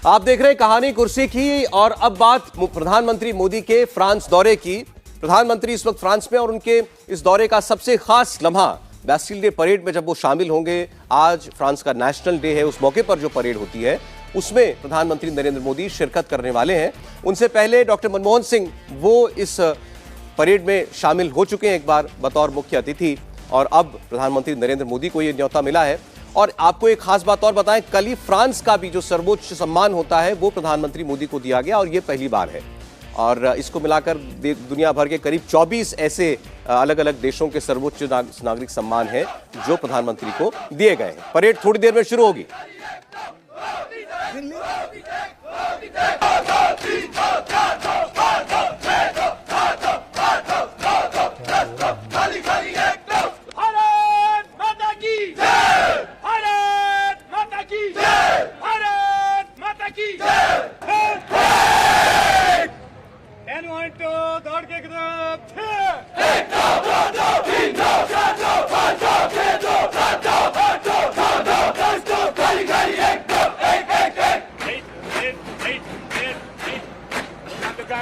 आप देख रहे हैं कहानी कुर्सी की। और अब बात प्रधानमंत्री मोदी के फ्रांस दौरे की। प्रधानमंत्री इस वक्त फ्रांस में और उनके इस दौरे का सबसे खास लम्हा बैस्टिल डे परेड में जब वो शामिल होंगे। आज फ्रांस का नेशनल डे है, उस मौके पर जो परेड होती है उसमें प्रधानमंत्री नरेंद्र मोदी शिरकत करने वाले हैं। उनसे पहले डॉक्टर मनमोहन सिंह वो इस परेड में शामिल हो चुके हैं एक बार बतौर मुख्य अतिथि, और अब प्रधानमंत्री नरेंद्र मोदी को ये न्योता मिला है। और आपको एक खास बात और बताएं, कल ही फ्रांस का भी जो सर्वोच्च सम्मान होता है वो प्रधानमंत्री मोदी को दिया गया और ये पहली बार है। और इसको मिलाकर दुनिया भर के करीब 24 ऐसे अलग अलग देशों के सर्वोच्च नागरिक सम्मान हैं जो प्रधानमंत्री को दिए गए हैं। परेड थोड़ी देर में शुरू होगी।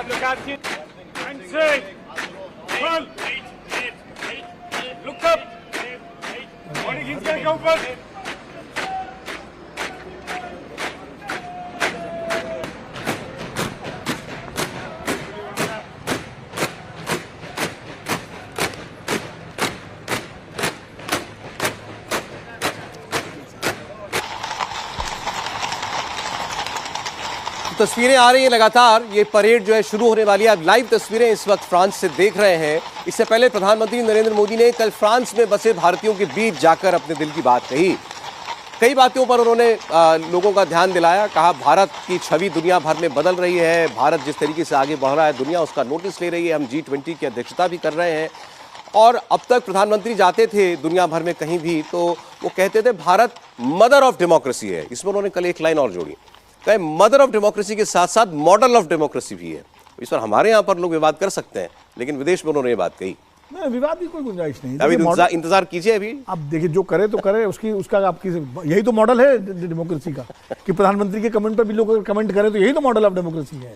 Look out, kid. And say, run. Look up. Morning, he's going to go first. तस्वीरें आ रही हैं लगातार। ये परेड जो है शुरू होने वाली है। आप लाइव तस्वीरें इस वक्त फ्रांस से देख रहे हैं। इससे पहले प्रधानमंत्री नरेंद्र मोदी ने कल फ्रांस में बसे भारतीयों के बीच जाकर अपने दिल की बात कही। कई बातों पर उन्होंने लोगों का ध्यान दिलाया। कहा भारत की छवि दुनिया भर में बदल रही है, भारत जिस तरीके से आगे बढ़ रहा है दुनिया उसका नोटिस ले रही है। हम G20 की अध्यक्षता भी कर रहे हैं। और अब तक प्रधानमंत्री जाते थे दुनिया भर में कहीं भी तो वो कहते थे भारत मदर ऑफ डेमोक्रेसी है। इसमें उन्होंने कल एक लाइन और जोड़ी, कहे मदर ऑफ डेमोक्रेसी के साथ साथ मॉडल ऑफ डेमोक्रेसी भी है। इस पर हमारे यहाँ पर लोग विवाद कर सकते हैं, लेकिन विदेश में उन्होंने ये बात कही। विवाद की कोई गुंजाइश नहीं। अभी इंतजार कीजिए। अभी आप देखिए जो करे तो करे, उसका आपकी यही तो मॉडल है डेमोक्रेसी का कि प्रधानमंत्री के कमेंट पर भी लोग कमेंट करें तो यही तो मॉडल ऑफ डेमोक्रेसी है।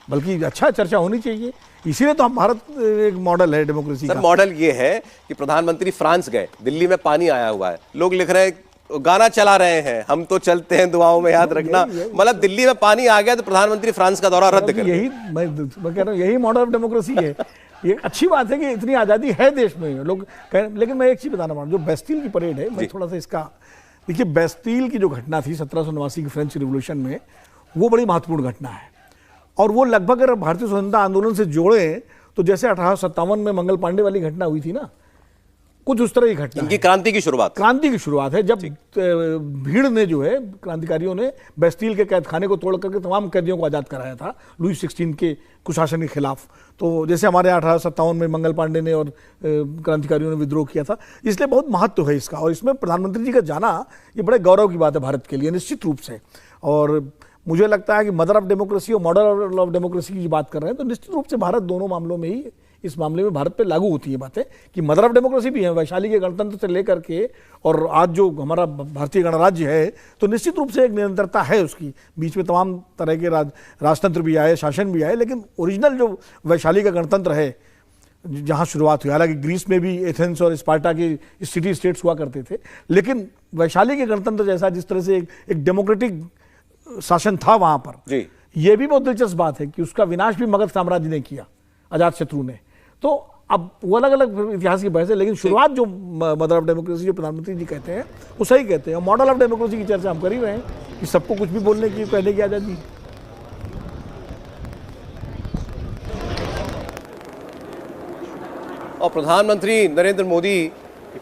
बल्कि अच्छा चर्चा होनी चाहिए, इसीलिए तो हम भारत एक मॉडल है डेमोक्रेसी का। मॉडल ये है कि प्रधानमंत्री फ्रांस गए, दिल्ली में पानी आया हुआ है, लोग लिख रहे हैं गाना चला रहे हैं, हम तो चलते हैं दुआओं में याद रखना। मतलब दिल्ली में पानी आ गया तो प्रधानमंत्री फ्रांस का दौरा रद्द कर। यही मैं कह रहा हूँ, यही मॉडल ऑफ डेमोक्रेसी है। ये अच्छी बात है कि इतनी आज़ादी है देश में लोग लेकिन मैं एक चीज़ बताना चाहूँ, जो बैस्टिल की परेड है, मैं थोड़ा सा इसका देखिए, बैस्टिल की जो घटना थी 1789 की फ्रेंच रिवॉल्यूशन में, वो बड़ी महत्वपूर्ण घटना है। और वो लगभग अगर भारतीय स्वतंत्रता आंदोलन से जोड़ें तो जैसे 1857 में मंगल पांडे वाली घटना हुई थी ना, कुछ उस तरह की घटना। इनकी क्रांति की शुरुआत है जब भीड़ ने जो है क्रांतिकारियों ने बैस्टिल के कैदखाने को तोड़ करके तमाम कैदियों को आज़ाद कराया था लुई 16 के कुशासन के खिलाफ। तो जैसे हमारे 1857 में मंगल पांडे ने और क्रांतिकारियों ने विद्रोह किया था, इसलिए बहुत महत्व है इसका। और इसमें प्रधानमंत्री जी का जाना ये बड़े गौरव की बात है भारत के लिए, निश्चित रूप से। और मुझे लगता है कि मदर ऑफ डेमोक्रेसी और मॉडल ऑफ डेमोक्रेसी की बात कर रहे हैं तो निश्चित रूप से भारत दोनों मामलों में ही, इस मामले में भारत पे लागू होती है बातें कि मदर ऑफ डेमोक्रेसी भी है। वैशाली के गणतंत्र से लेकर के और आज जो हमारा भारतीय गणराज्य है तो निश्चित रूप से एक निरंतरता है उसकी। बीच में तमाम तरह के राजतंत्र भी आए, शासन भी आए, लेकिन ओरिजिनल जो वैशाली का गणतंत्र है जहाँ शुरुआत हुई, हालांकि ग्रीस में भी एथेंस और स्पार्टा के सिटी स्टेट्स हुआ करते थे, लेकिन वैशाली के गणतंत्र जैसा जिस तरह से एक डेमोक्रेटिक शासन था वहाँ पर, ये भी बहुत दिलचस्प बात है कि उसका विनाश भी मगध साम्राज्य ने किया, अजातशत्रु ने। तो अब वो अलग अलग इतिहास की बहस है, लेकिन शुरुआत जो मदर ऑफ डेमोक्रेसी जो प्रधानमंत्री जी कहते हैं वो सही कहते हैं। मॉडल ऑफ डेमोक्रेसी की चर्चा हम कर ही रहे हैं कि सबको कुछ भी बोलने की, कहने की आज़ादी। और प्रधानमंत्री नरेंद्र मोदी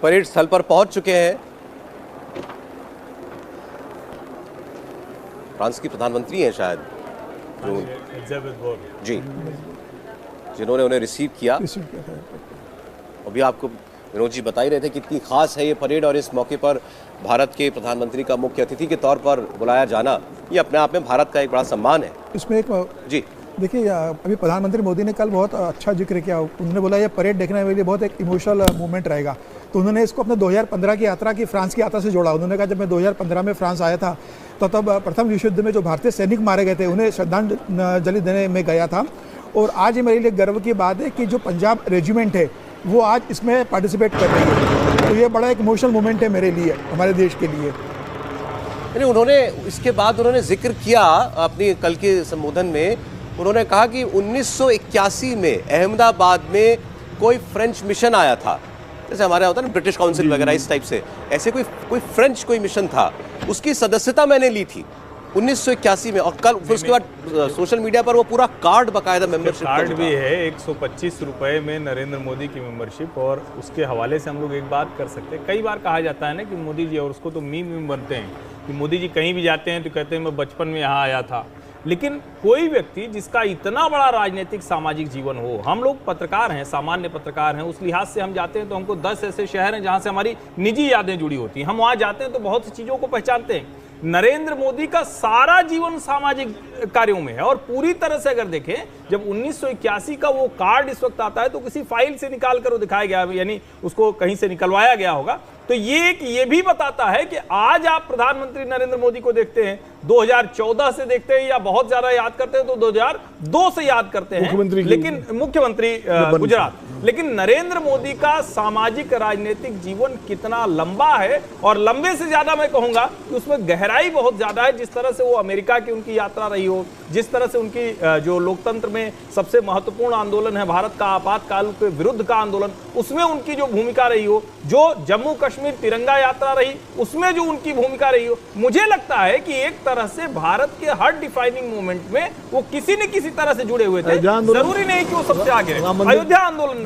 परेड स्थल पर पहुंच चुके हैं। फ्रांस की प्रधानमंत्री हैं शायद जी, जिन्होंने उन्हें रिसीव किया। अभी आपको विनोद जी बता ही रहे थे कितनी खास है ये परेड, और इस मौके पर भारत के प्रधानमंत्री का मुख्य अतिथि के तौर पर बुलाया जाना ये अपने आप में भारत का एक बड़ा सम्मान है। इसमें एक जी देखिए, अभी प्रधानमंत्री मोदी ने कल बहुत अच्छा जिक्र किया। उन्होंने बोला ये परेड देखने के लिए बहुत एक इमोशनल मूवमेंट रहेगा। तो उन्होंने इसको अपने 2015 की यात्रा की, फ्रांस की यात्रा से जोड़ा। उन्होंने कहा जब मैं 2015 में फ्रांस आया था तो तब प्रथम विश्व युद्ध में जो भारतीय सैनिक मारे गए थे उन्हें श्रद्धांजलि देने में गया था। और आज ये मेरे लिए गर्व की बात है कि जो पंजाब रेजिमेंट है वो आज इसमें पार्टिसिपेट कर रही है। तो ये बड़ा एक इमोशनल मोमेंट है मेरे लिए, हमारे देश के लिए। उन्होंने इसके बाद उन्होंने जिक्र किया अपनी कल के संबोधन में, उन्होंने कहा कि 1981 में अहमदाबाद में कोई फ्रेंच मिशन आया था, जैसे हमारे यहाँ होता है ना ब्रिटिश काउंसिल वगैरह इस टाइप से, ऐसे कोई फ्रेंच कोई मिशन था, उसकी सदस्यता मैंने ली थी 1981 में। और कल फिर उसके बाद सोशल मीडिया पर वो पूरा कार्ड बकायदा मेंबरशिप कार्ड भी है 125 रुपए में नरेंद्र मोदी की मेंबरशिप। और उसके हवाले से हम लोग एक बात कर सकते हैं, कई बार कहा जाता है ना कि मोदी जी, और उसको तो मीम बनते हैं कि मोदी जी कहीं भी जाते हैं तो कहते हैं मैं बचपन में यहाँ आया था। लेकिन कोई व्यक्ति जिसका इतना बड़ा राजनीतिक सामाजिक जीवन हो, हम लोग पत्रकार हैं, सामान्य पत्रकार हैं, उस लिहाज से हम जाते हैं तो हमको 10 ऐसे शहर हैं जहां से हमारी निजी यादें जुड़ी होती हैं, हम वहां जाते हैं तो बहुत सी चीजों को पहचानते हैं। नरेंद्र मोदी का सारा जीवन सामाजिक कार्यों में है। और पूरी तरह से अगर देखें, जब 1981 का वो कार्ड इस वक्त आता है तो किसी फाइल से निकाल कर वो दिखाया गया, यानी उसको कहीं से निकलवाया गया होगा। तो ये भी बताता है कि आज आप प्रधानमंत्री नरेंद्र मोदी को देखते हैं, 2014 से देखते हैं या बहुत ज्यादा याद करते हैं तो 2002 से याद करते हैं, लेकिन मुख्यमंत्री गुजरात। लेकिन नरेंद्र मोदी का सामाजिक राजनीतिक जीवन कितना लंबा है, और लंबे से ज्यादा मैं कहूंगा कि उसमें गहराई बहुत ज्यादा है। जिस तरह से वो अमेरिका की उनकी यात्रा रही हो, जिस तरह से उनकी जो लोकतंत्र में सबसे महत्वपूर्ण आंदोलन है भारत का आपातकाल के विरुद्ध का आंदोलन, उसमें उनकी जो भूमिका रही हो, जो जम्मू कश्मीर तिरंगा यात्रा रही उसमें जो उनकी भूमिका रही हो, मुझे लगता है कि एक तरह से भारत के हर डिफाइनिंग मोमेंट में वो किसी न किसी तरह से जुड़े हुए थे। जरूरी नहीं कि वो सबसे आगे रहे। अयोध्या आंदोलन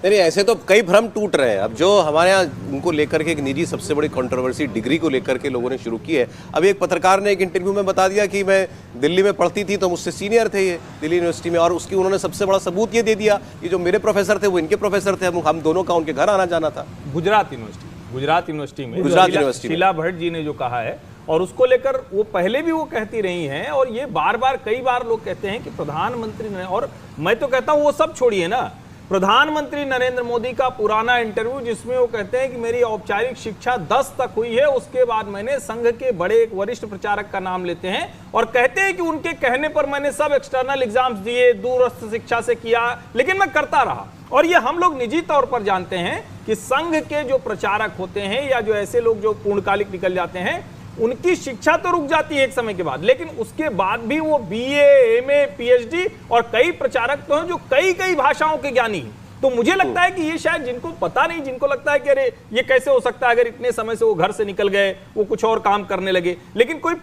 नहीं, ऐसे तो कई भ्रम टूट रहे हैं। अब जो हमारे यहाँ उनको लेकर के एक निजी सबसे बड़ी कंट्रोवर्सी डिग्री को लेकर के लोगों ने शुरू की है। अभी एक पत्रकार ने एक इंटरव्यू में बता दिया कि मैं दिल्ली में पढ़ती थी तो मुझसे सीनियर थे ये दिल्ली यूनिवर्सिटी में, और उसकी उन्होंने सबसे बड़ा सबूत ये दे दिया कि जो मेरे प्रोफेसर थे वो इनके प्रोफेसर थे, हम दोनों का उनके घर आना जाना था। गुजरात यूनिवर्सिटी में शीला भट्ट जी ने जो कहा है, और उसको लेकर वो पहले भी वो कहती रही हैं, और ये बार बार कई बार लोग कहते हैं कि प्रधानमंत्री ने, और मैं तो कहता हूं वो सब छोड़िए ना, प्रधानमंत्री नरेंद्र मोदी का पुराना इंटरव्यू जिसमें वो कहते हैं कि मेरी औपचारिक शिक्षा 10 तक हुई है, उसके बाद मैंने संघ के बड़े एक वरिष्ठ प्रचारक का नाम लेते हैं और कहते हैं कि उनके कहने पर मैंने सब एक्सटर्नल एग्जाम्स दिए, दूरस्थ शिक्षा से किया, लेकिन मैं करता रहा। और ये हम लोग निजी तौर पर जानते हैं कि संघ के जो प्रचारक होते हैं या जो ऐसे लोग जो पूर्णकालिक निकल जाते हैं, उनकी शिक्षा तो रुक जाती है एक समय के बाद, लेकिन उसके बाद भी वो बीए, एमए, पीएचडी, और कई प्रचारक तो हैं जो कई कई भाषाओं के ज्ञानी हैं। तो मुझे लगता है कि ये शायद जिनको पता नहीं, जिनको लगता है कि अरे ये कैसे हो सकता है, अगर इतने समय से वो घर से निकल गए, वो कुछ और काम करने लगे, लेकिन कोई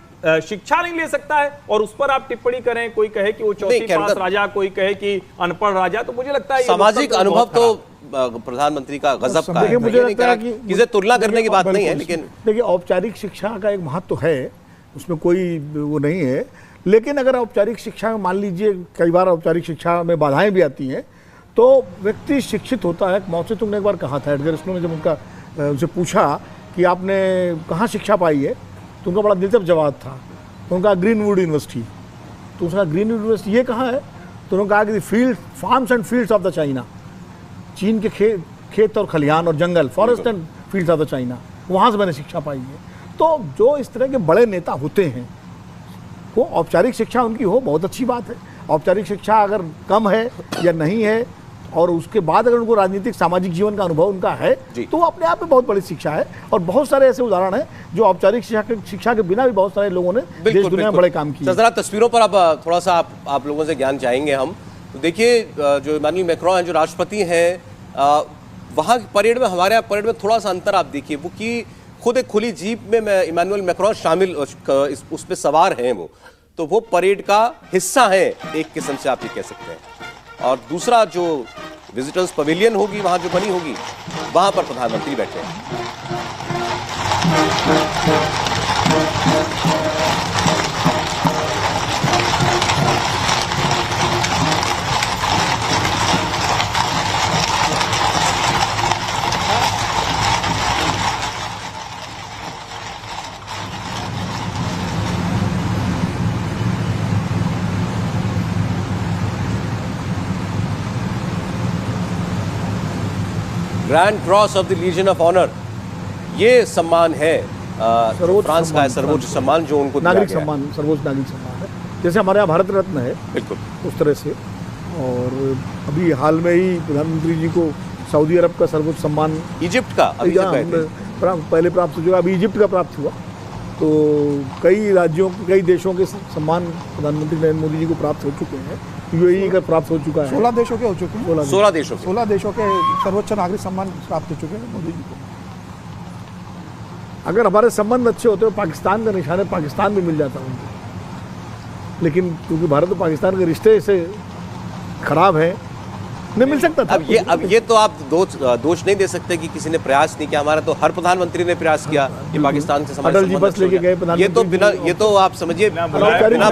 शिक्षा नहीं ले सकता है, और उस पर आप टिप्पणी करें, कोई कहे कि वो चौथी पास राजा, कोई कहे कि अनपढ़ राजा। तो मुझे लगता है सामाजिक अनुभव तो प्रधानमंत्री का गजब का है। मुझे लगता है कि किसी तुलना करने की बात नहीं है, लेकिन देखिए औपचारिक शिक्षा का एक महत्व है, उसमें कोई वो नहीं है। लेकिन अगर औपचारिक शिक्षा मान लीजिए, कई बार औपचारिक शिक्षा में बाधाएं भी आती हैं, तो व्यक्ति शिक्षित होता है। मौसे तुमने एक बार कहा था, एडगर स्नो ने जब उनसे पूछा कि आपने कहाँ शिक्षा पाई है, तो उनका बड़ा दिलचस्प जवाब था। उनका ग्रीनवुड यूनिवर्सिटी। तो उसका ग्रीनवुड यूनिवर्सिटी ये कहाँ है, तो उन्होंने कहा कि field farms and fields of the China, चीन के खेत और खलिहान और जंगल, forest and fields of the China, वहाँ से मैंने शिक्षा पाई है। तो जो इस तरह के बड़े नेता होते हैं, वो औपचारिक शिक्षा उनकी हो, बहुत अच्छी बात है। औपचारिक शिक्षा अगर कम है या नहीं है, और उसके बाद अगर उनको राजनीतिक सामाजिक जीवन का अनुभव उनका है, तो वो अपने आप में बहुत बड़ी शिक्षा है। और बहुत सारे ऐसे उदाहरण हैं जो औपचारिक शिक्षा के बिना भी बहुत सारे लोगों ने देश दुनिया में बड़े काम किए। जरा तस्वीरों पर अब थोड़ा सा आप लोगों से ज्ञान चाहेंगे हम। तो देखिए, जो इमानुएल मैक्रों हैं, जो राष्ट्रपति हैं, वहाँ परेड में, हमारे यहाँ परेड में थोड़ा सा अंतर आप देखिए, वो कि खुद एक खुली जीप में इमानुएल मैक्रों शामिल, उस पर सवार हैं वो, तो वो परेड का हिस्सा है एक किस्म से आप ये कह सकते हैं। और दूसरा जो विजिटर्स पवेलियन होगी वहां जो बनी होगी, वहां पर प्रधानमंत्री बैठे हैं। Grand cross of the legion of honour, ये सम्मान है फ्रांस का सर्वोच्च सम्मान जो उनको दिया नागरिक गया है। सम्मान, सर्वोच्च नागरिक सम्मान है, जैसे हमारे यहाँ भारत रत्न है बिल्कुल। उस तरह से। और अभी हाल में ही प्रधानमंत्री जी को सऊदी अरब का सर्वोच्च सम्मान इजिप्ट का अभी जब गए थे। पहले प्राप्त हो चुका, अभी इजिप्ट का प्राप्त हुआ। तो कई राज्यों, कई देशों के सम्मान प्रधानमंत्री नरेंद्र मोदी जी को प्राप्त हो चुके हैं। यूएई का प्राप्त हो चुका है, 16 देशों के हो चुके हैं, 16 देशों के। 16 देशों के सर्वोच्च नागरिक सम्मान प्राप्त हो चुके हैं मोदी जी को। अगर हमारे संबंध अच्छे होते तो पाकिस्तान का निशान है, पाकिस्तान भी मिल जाता उनको, लेकिन क्योंकि भारत और पाकिस्तान के रिश्ते से खराब है, नहीं मिल सकता था। अब ये तो आप दोष नहीं दे सकते कि किसी ने प्रयास नहीं किया। हमारा तो हर प्रधानमंत्री ने प्रयास किया कि पाकिस्तान से अटल जी बस लेके गए ये तो बिना, ये तो आप समझिए बिना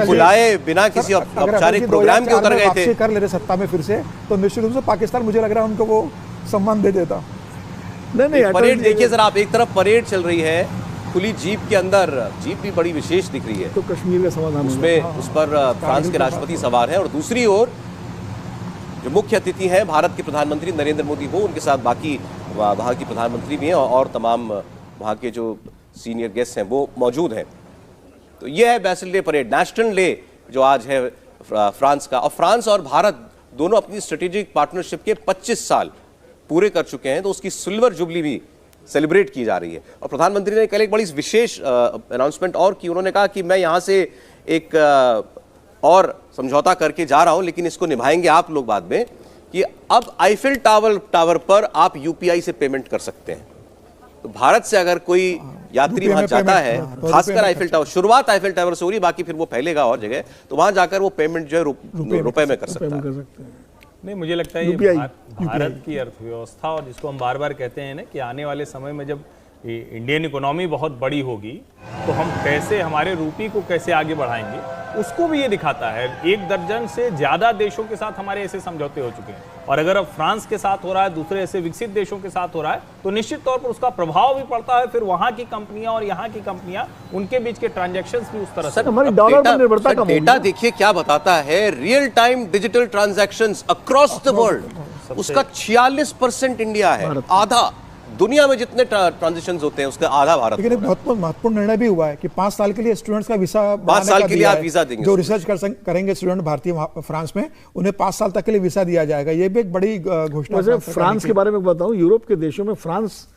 बुलाए, बिना किसी औपचारिक प्रोग्राम के उतर गए थे। कर ले रहे सत्ता में फिर से, तो निश्चित रूप से पाकिस्तान, मुझे लग रहा है उनको वो सम्मान दे देता। नहीं, परेड देखिए सर, आप एक तरफ परेड चल रही है खुली जीप के अंदर, जीप भी बड़ी विशेष दिख रही है, तो कश्मीर का समाधान उसमें उस पर फ्रांस के राष्ट्रपति सवार हैं, और दूसरी ओर जो मुख्य अतिथि हैं भारत के प्रधानमंत्री नरेंद्र मोदी हो, उनके साथ बाकी वहाँ की प्रधानमंत्री भी हैं और तमाम वहाँ के जो सीनियर गेस्ट हैं वो मौजूद हैं। तो ये है बैसिल डे परेड, नेशनल डे जो आज है फ्रांस का। और फ्रांस और भारत दोनों अपनी स्ट्रेटेजिक पार्टनरशिप के 25 साल पूरे कर चुके हैं, तो उसकी सिल्वर जुबली भी सेलिब्रेट की जा रही है। और प्रधानमंत्री ने कल एक बड़ी विशेष अनाउंसमेंट और की। उन्होंने कहा कि मैं यहाँ से एक और समझौता करके जा रहा हूं, लेकिन इसको निभाएंगे आप लोग बाद में, कि अब आईफिल टावर पर आप यूपीआई से पेमेंट कर सकते हैं। तो भारत से अगर कोई यात्री वहां जाता है, खासकर आईफिल टावर, शुरुआत आईफिल टावर से हो रही, बाकी फिर वो फैलेगा और जगह, तो वहां जाकर वो पेमेंट जो है रुपए में कर सकता है। नहीं, मुझे लगता है ये भारत की अर्थव्यवस्था, और जिसको हम बार बार कहते हैं ना कि आने वाले समय में जब इंडियन इकोनॉमी बहुत बड़ी होगी तो हम कैसे हमारे रूपी को कैसे आगे बढ़ाएंगे, उसको भी ये दिखाता है। 1 दर्जन से ज्यादा देशों के साथ हमारे ऐसे समझौते हो चुके हैं, और अगर अब फ्रांस के साथ हो रहा है, दूसरे ऐसे विकसित देशों के साथ हो रहा है, तो निश्चित तौर पर उसका प्रभाव भी पड़ता है। फिर वहां की कंपनियां और यहाँ की कंपनियां, उनके बीच के ट्रांजैक्शंस भी उस तरह से। हमारी डॉलर पर निर्भरता कम होगी। डेटा देखिए क्या बताता है, real time digital transactions across the world, उसका 46% इंडिया है, आधा दुनिया में जितने ट्रांजैक्शंस होते हैं उसका आधा भारत। लेकिन एक बहुत महत्वपूर्ण निर्णय भी हुआ है कि 5 साल के लिए स्टूडेंट्स का वीसा, 5 साल के लिए आप वीजा देंगे, जो रिसर्च करेंगे स्टूडेंट भारतीय फ्रांस में, उन्हें 5 साल तक के लिए वीसा दिया जाएगा। ये भी एक बड़ी घोषणा। फ्रांस के बारे में बताऊं, यूरोप के देशों में फ्रांस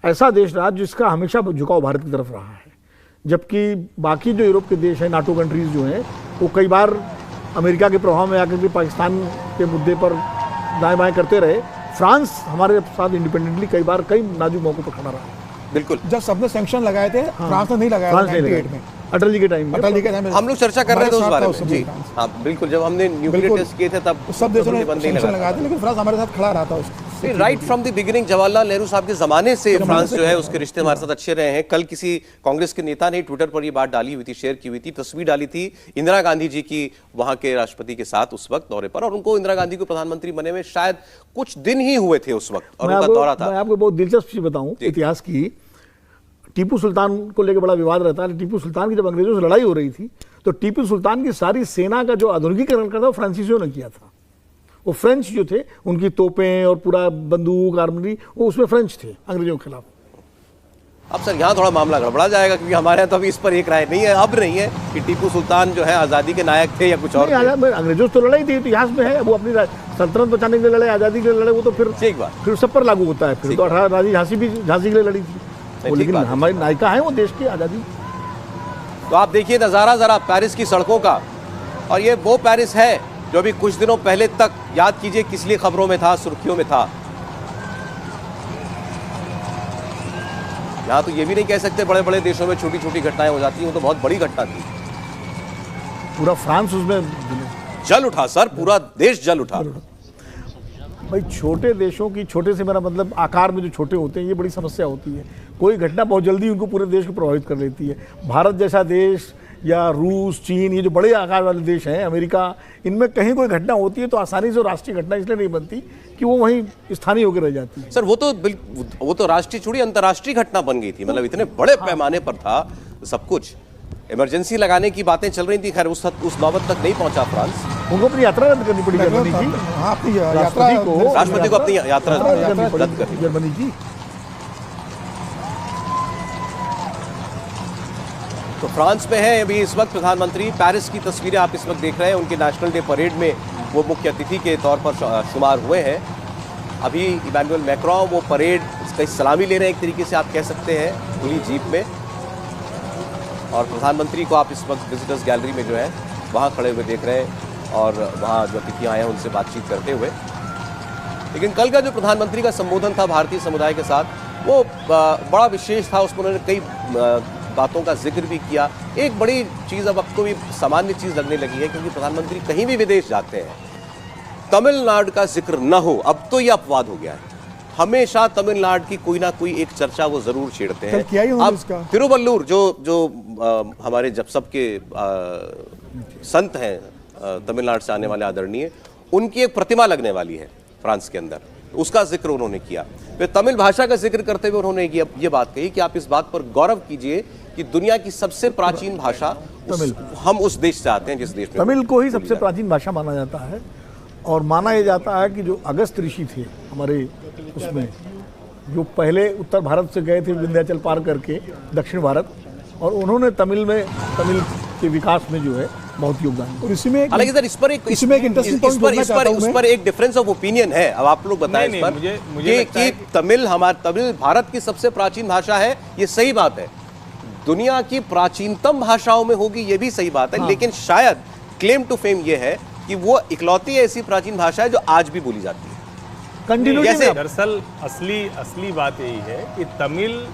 ऐसा देश रहा जिसका हमेशा झुकाव भारत की तरफ रहा है, जबकि बाकी जो यूरोप के देश हैं, नाटो कंट्रीज जो हैं, वो कई बार अमेरिका के प्रभाव में आकर के पाकिस्तान के मुद्दे पर दाएं बाएं करते रहे। फ्रांस हमारे साथ इंडिपेंडेंटली कई नाजुक मौकों पर खड़ा रहा। बिल्कुल, जब सबने सैंक्शन लगाए थे, फ्रांस ने नहीं लगाया था 98 में, अटल जी के टाइम में। हम लोग चर्चा कर रहे थे उस बारे में जी, हाँ बिल्कुल, जब हमने न्यूक्लियर टेस्ट किए थे तब सब देशों ने सैंक्शन लगाए थे, लेकिन फ्रांस हमारे साथ खड़ा रहा था। Right from the beginning Jawaharlal Nehru साहब के जमाने से फ्रांस जो है उसके रिश्ते हमारे साथ अच्छे रहे हैं। कल किसी कांग्रेस के नेता ने ट्विटर पर ये बात डाली हुई थी, शेयर की हुई थी, तस्वीर डाली थी इंदिरा गांधी जी की वहां के राष्ट्रपति के साथ उस वक्त दौरे पर, और उनको इंदिरा गांधी को प्रधानमंत्री बने में शायद कुछ दिन ही हुए थे उस वक्त, और उनका दौरा था। मैं आपको बहुत दिलचस्प चीज बताऊं इतिहास की। टीपू सुल्तान को लेकर बड़ा विवाद रहता है। टीपू सुल्तान की जब अंग्रेजों से लड़ाई हो रही थी, तो टीपू सुल्तान की सारी सेना का जो आधुनिकीकरण करता वो फ्रांसीसियों ने किया था। वो फ्रेंच जो थे, उनकी तोपें और पूरा बंदूक आर्मरी, वो उसमें फ्रेंच थे अंग्रेजों के खिलाफ। अब सर यहाँ थोड़ा मामला गड़बड़ा जाएगा, क्योंकि हमारे यहाँ तो अभी इस पर एक राय नहीं है, अब नहीं है कि टीपू सुल्तान जो है आज़ादी के नायक थे या कुछ और। अंग्रेजों से तो लड़ाई थी, इतिहास में है, वो अपनी सल्तनत बचाने के लिए लड़े, आज़ादी के लिए लड़े, वो तो फिर सब पर लागू होता है। फिर तो 18 रानी झांसी भी झांसी के लिए लड़ी थी, लेकिन हमारी नायिका है वो देश की आज़ादी। तो आप देखिए नज़ारा ज़रा पेरिस की सड़कों का, और ये वो पेरिस है जो अभी कुछ दिनों पहले तक, याद कीजिए किस लिए खबरों में था, सुर्खियों में था। यहाँ तो ये भी नहीं कह सकते बड़े बड़े देशों में छोटी छोटी घटनाएं हो जाती हैं, वो तो बहुत बड़ी घटना थी। पूरा फ्रांस उसमें जल उठा सर, पूरा देश जल उठा। भाई छोटे देशों की, छोटे से मेरा मतलब आकार में जो छोटे होते हैं, ये बड़ी समस्या होती है। कोई घटना बहुत जल्दी उनको पूरे देश को प्रभावित कर लेती है। भारत जैसा देश या रूस, चीन, ये जो बड़े आकार वाले देश हैं, अमेरिका, इनमें कहीं कोई घटना होती है तो आसानी से राष्ट्रीय घटना इसलिए नहीं बनती कि वो वहीं स्थानीय होकर रह जाती है। सर वो तो राष्ट्रीय छोड़ी अंतर्राष्ट्रीय घटना बन गई थी, मतलब इतने बड़े पैमाने पर था सब कुछ। इमरजेंसी लगाने की बातें चल रही थी, खैर उस नौबत तक नहीं पहुंचा फ्रांस। उनको अपनी यात्रा रद्द करनी पड़ी जर्मनी की। हाँ, अपनी यात्रा राष्ट्रपति को अपनी यात्रा रद्द करनी जर्मनी की। तो फ्रांस में है अभी इस वक्त प्रधानमंत्री। पेरिस की तस्वीरें आप इस वक्त देख रहे हैं, उनके नेशनल डे परेड में वो मुख्य अतिथि के तौर पर शुमार हुए हैं। अभी इमैनुअल मैक्रोन वो परेड की सलामी ले रहे हैं, एक तरीके से आप कह सकते हैं, खुली जीप में। और प्रधानमंत्री को आप इस वक्त विजिटर्स गैलरी में जो है वहाँ खड़े हुए देख रहे हैं और वहाँ जो अतिथि आए हैं उनसे बातचीत करते हुए। लेकिन कल का जो प्रधानमंत्री का संबोधन था भारतीय समुदाय के साथ, वो बड़ा विशेष था। उसमें उन्होंने कई बातों का जिक्र भी किया। एक बड़ी चीज़ अब आपको भी सामान्य चीज़ लगने लगी है, क्योंकि प्रधानमंत्री कहीं भी विदेश जाते हैं, तमिलनाडु का जिक्र न हो, अब तो यह अपवाद हो गया है। हमेशा तमिलनाडु की कोई ना कोई एक चर्चा वो जरूर छेड़ते हैं। किया ही अब इसका। तिरुवल्लुर जो हमारे जब सबके संत हैं तमिलनाडु से आने वाले आदरणीय, उनकी एक प्रतिमा लगने वाली है फ्रांस के अंदर, उसका जिक्र उन्होंने किया। फिर तमिल भाषा का जिक्र करते हुए उन्होंने ये बात कही कि आप इस बात पर गौरव कीजिए कि दुनिया की सबसे प्राचीन भाषा हम उस देश से आते हैं जिस देश में तमिल को ही सबसे प्राचीन भाषा माना जाता है। और माना यह जाता है कि जो अगस्त ऋषि थे हमारे उसमें, जो पहले उत्तर भारत से गए थे विंध्याचल पार करके दक्षिण भारत, और उन्होंने तमिल के विकास में जो है बहुत योगदान। और इसमें हालांकि सर इस पर एक डिफरेंस ऑफ ओपिनियन है। अब आप लोग बताएं इस पर कि तमिल भारत की सबसे प्राचीन भाषा है, ये सही बात है। दुनिया की प्राचीनतम भाषाओं में होगी, ये भी सही बात है। हाँ। लेकिन शायद क्लेम टू फेम ये है कि वो इकलौती ऐसी प्राचीन भाषा है जो आज भी बोली जाती है। दरअसल असली बात यही है कि तमिल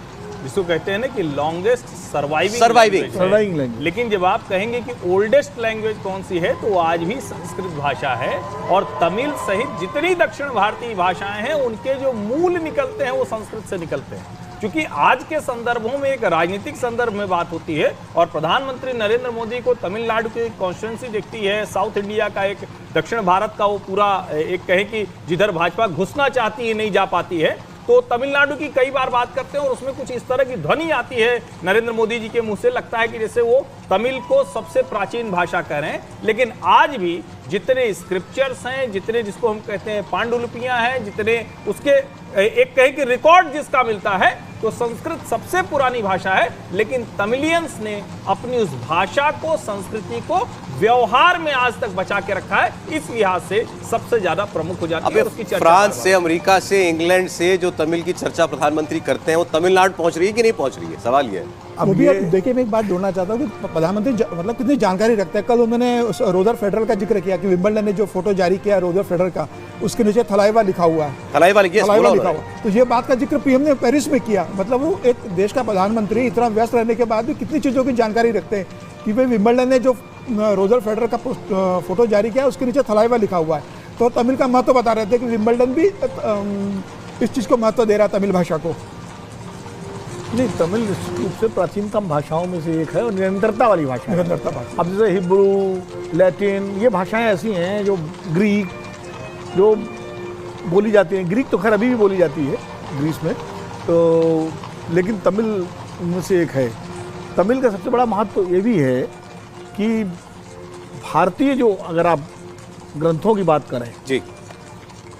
जिसको कहते हैं ना कि लॉन्गेस्ट सर्वाइविंग लैंग्वेज, लेकिन जब आप कहेंगे कि ओल्डेस्ट लैंग्वेज कौन सी है, तो आज भी संस्कृत भाषा है। और तमिल सहित जितनी दक्षिण भारतीय भाषाएं हैं, उनके जो मूल निकलते हैं वो संस्कृत से निकलते हैं। क्योंकि आज के संदर्भों में एक राजनीतिक संदर्भ में बात होती है, और प्रधानमंत्री नरेंद्र मोदी को तमिलनाडु की कॉन्स्टिट्यूंसी दिखती है, साउथ इंडिया का एक दक्षिण भारत का वो पूरा एक कहे कि जिधर भाजपा घुसना चाहती है नहीं जा पाती है, तो तमिलनाडु की कई बार बात करते हैं और उसमें कुछ इस तरह की ध्वनि आती है नरेंद्र मोदी जी के मुंह से, लगता है कि जैसे वो तमिल को सबसे प्राचीन भाषा कह रहे हैं। लेकिन आज भी जितने स्क्रिप्चर्स हैं, जितने जिसको हम कहते हैं पांडुलिपियां हैं, जितने उसके एक कहे कि रिकॉर्ड जिसका मिलता है, तो संस्कृत सबसे पुरानी भाषा है। लेकिन तमिलियंस ने अपनी उस भाषा को, संस्कृति को व्यवहार में आज तक बचा के रखा है, इस लिहाज से सबसे ज्यादा प्रमुख हो जाती है। उसकी चर्चा फ्रांस से, अमेरिका से, इंग्लैंड से जो तमिल की चर्चा प्रधानमंत्री करते हैं, वो तमिलनाडु पहुंच रही है कि नहीं पहुंच रही है, सवाल ये है। अब भी देखिए, मैं एक बात जोड़ना चाहता हूँ कि प्रधानमंत्री मतलब कितनी जानकारी रखते हैं। कल उन्होंने रोजर फेडरल का जिक्र किया कि विंबलडन ने जो फोटो जारी किया रोजर फेडरल का, उसके नीचे थलाइवा लिखा हुआ है, थलाइवा लिखा हुआ। तो ये बात का जिक्र पीएम ने पेरिस में किया। मतलब वो एक देश का प्रधानमंत्री इतना व्यस्त रहने के बाद भी कितनी चीज़ों की जानकारी रखते हैं कि भाई विंबलडन ने जो रोजर फेडरल का फोटो जारी किया, उसके नीचे थलाइवा लिखा हुआ है। तो तमिल का महत्व बता रहे थे कि विंबलडन भी इस चीज़ को महत्व दे रहा है, तमिल भाषा को। नहीं, तमिल निश्चित रूप से प्राचीनतम भाषाओं में से एक है और निरंतरता वाली भाषा है। निरंतरता भाषा। अब जैसे हिब्रू, लैटिन, ये भाषाएं ऐसी हैं, जो ग्रीक जो बोली जाती हैं। ग्रीक तो खैर अभी भी बोली जाती है ग्रीस में, तो लेकिन तमिल उनमें से एक है। तमिल का सबसे बड़ा महत्व ये भी है कि भारतीय जो, अगर आप ग्रंथों की बात करें जी,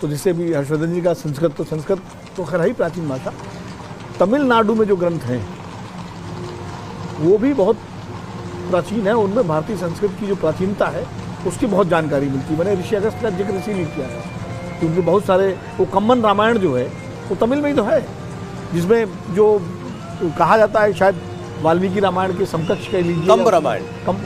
तो जैसे भी हर्षवर्धन जी का संस्कृत तो खैर ही प्राचीन भाषा। तमिलनाडु में जो ग्रंथ हैं वो भी बहुत प्राचीन है, उनमें भारतीय संस्कृत की जो प्राचीनता है उसकी बहुत जानकारी मिलती है। मैंने ऋषि अगस्त का जिक्र इसीलिए किया है क्योंकि बहुत सारे, वो कम्मन रामायण जो है वो तमिल में ही तो है, जिसमें जो कहा जाता है शायद वाल्मीकि रामायण के समकक्ष कह लीजिए,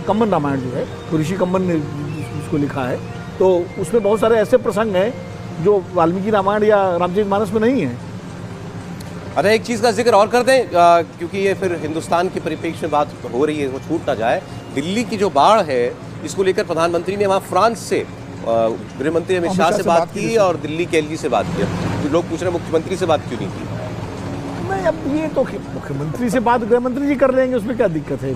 कम्मन रामायण जो है वो ऋषि कम्मन ने जिसको लिखा है, तो उसमें बहुत सारे ऐसे प्रसंग हैं जो वाल्मीकि रामायण या रामचरितमानस में नहीं है। अच्छा, एक चीज़ का जिक्र और कर दें क्योंकि ये फिर हिंदुस्तान के परिप्रेक्ष्य में बात हो रही है, वो छूट ना जाए। दिल्ली की जो बाढ़ है, इसको लेकर प्रधानमंत्री ने वहाँ फ्रांस से गृह मंत्री अमित शाह से बात की और दिल्ली के एलजी से बात की। लोग पूछ रहे हैं मुख्यमंत्री से बात क्यों नहीं की? नहीं, अब ये तो मुख्यमंत्री से बात गृह मंत्री जी कर लेंगे, उसमें क्या दिक्कत है।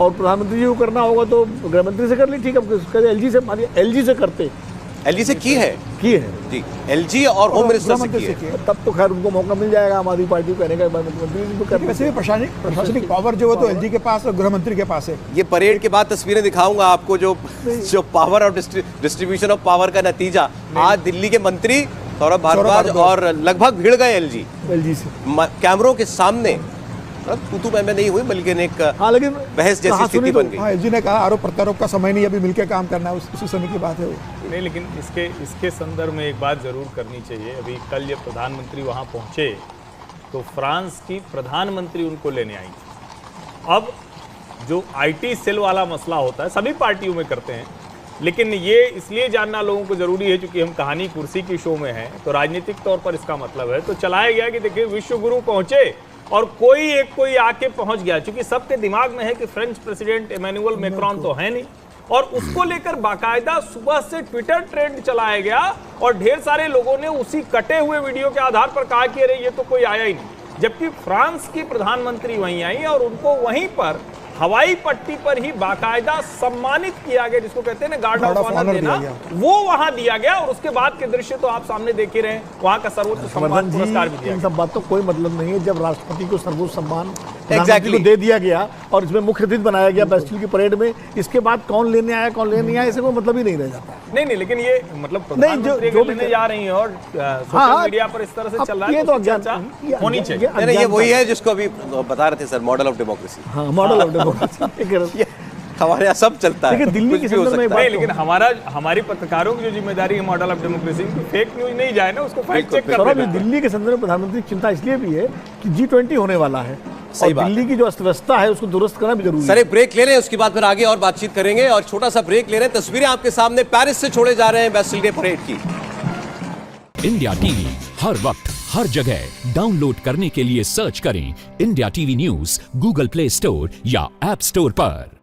और प्रधानमंत्री जी को करना होगा तो गृह मंत्री से कर ली, ठीक है। एलजी से करते एलजी से की है जी, एलजी और होम मिनिस्टर से की है। तब तो खैर उनको मौका मिल जाएगा आम आदमी पार्टी को कहने का, मुख्यमंत्री जी को कहने का। वैसे भी प्रशासनिक पावर जो है तो एलजी के पास और गृह मंत्री के पास है। ये परेड के बाद तस्वीरें दिखाऊंगा आपको, जो पावर और डिस्ट्रीब्यूशन ऑफ पावर का नतीजा। आज दिल्ली के मंत्री सौरभ भारद्वाज और लगभग भिड़ गए एलजी से कैमरों के सामने। तू मैं नहीं हुई, बल्कि एक लेकिन बहस जैसी स्थिति बन गई। एलजी ने कहा आरोप प्रत्यारोप का समय नहीं, अभी मिलकर काम करना है, उसी समय की बात है वो। नहीं, लेकिन इसके संदर्भ में एक बात जरूर करनी चाहिए। अभी कल जब प्रधानमंत्री वहां पहुंचे तो फ्रांस की प्रधानमंत्री उनको लेने आई थी। अब जो आईटी सेल वाला मसला होता है सभी पार्टियों में करते हैं, लेकिन ये इसलिए जानना लोगों को जरूरी है क्योंकि हम कहानी कुर्सी की शो में हैं, तो राजनीतिक तौर पर इसका मतलब है। तो चलाया गया कि देखिए विश्व गुरु पहुंचे और कोई आके पहुंच गया, क्योंकि सबके दिमाग में है कि फ्रेंच प्रेसिडेंट इमैनुअल मैक्रोन तो है नहीं, और उसको लेकर बाकायदा सुबह से ट्विटर ट्रेंड चलाया गया और ढेर सारे लोगों ने उसी कटे हुए वीडियो के आधार पर कहा कि अरे ये तो कोई आया ही नहीं। जबकि फ्रांस की प्रधानमंत्री वहीं आई और उनको वहीं पर हवाई पट्टी पर ही बाकायदा सम्मानित किया गया, जिसको कहते हैं ना गार्ड ऑफ ऑनर देना, वो वहां दिया गया। और उसके बाद के दृश्य तो आप सामने देख ही रहे हैं, वहां का सर्वोच्च सम्मान पुरस्कार भी दिया। इन सब बात तो कोई मतलब नहीं है। जब राष्ट्रपति को सर्वोच्च सम्मान को दे दिया गया और इसमें मुख्य अतिथि बनाया गया बेस्टिल की परेड में, इसके बाद कौन लेने आया कौन लेने आया इसे कोई मतलब ही नहीं रह जाता। नहीं, लेकिन ये मतलब प्रधानमंत्री जो लेने जा रही है और सोशल मीडिया पर इस तरह से चल रहा है, तो चर्चा होनी चाहिए। ये वही है जिसको अभी बता रहे थे सर, मॉडल ऑफ डेमोक्रेसी। हाँ, मॉडल ऑफ डेमोक्रेसी हमारे यहाँ सब चलता है, लेकिन दिल्ली की संदर्भ में नहीं, लेकिन हमारी पत्रकारों की जो जिम्मेदारी है model of democracy, fake news नहीं जाए ना, उसको फैक्ट चेक करना है। दिल्ली के संदर्भ में प्रधानमंत्री की चिंता इसलिए भी है कि G20 होने वाला है, सही और दिल्ली की जो अर्थव्यवस्था है उसको दुरुस्त करना भी जरूरी है। सर एक ब्रेक ले रहे हैं, उसके बाद फिर आगे और बातचीत करेंगे। और छोटा सा ब्रेक ले रहे हैं, तस्वीरें आपके सामने पेरिस से छोड़े जा रहे हैं बेस्टिल डे परेड की। इंडिया टीवी हर वक्त हर जगह डाउनलोड करने के लिए सर्च करें India TV news Google play store या ऐप स्टोर पर।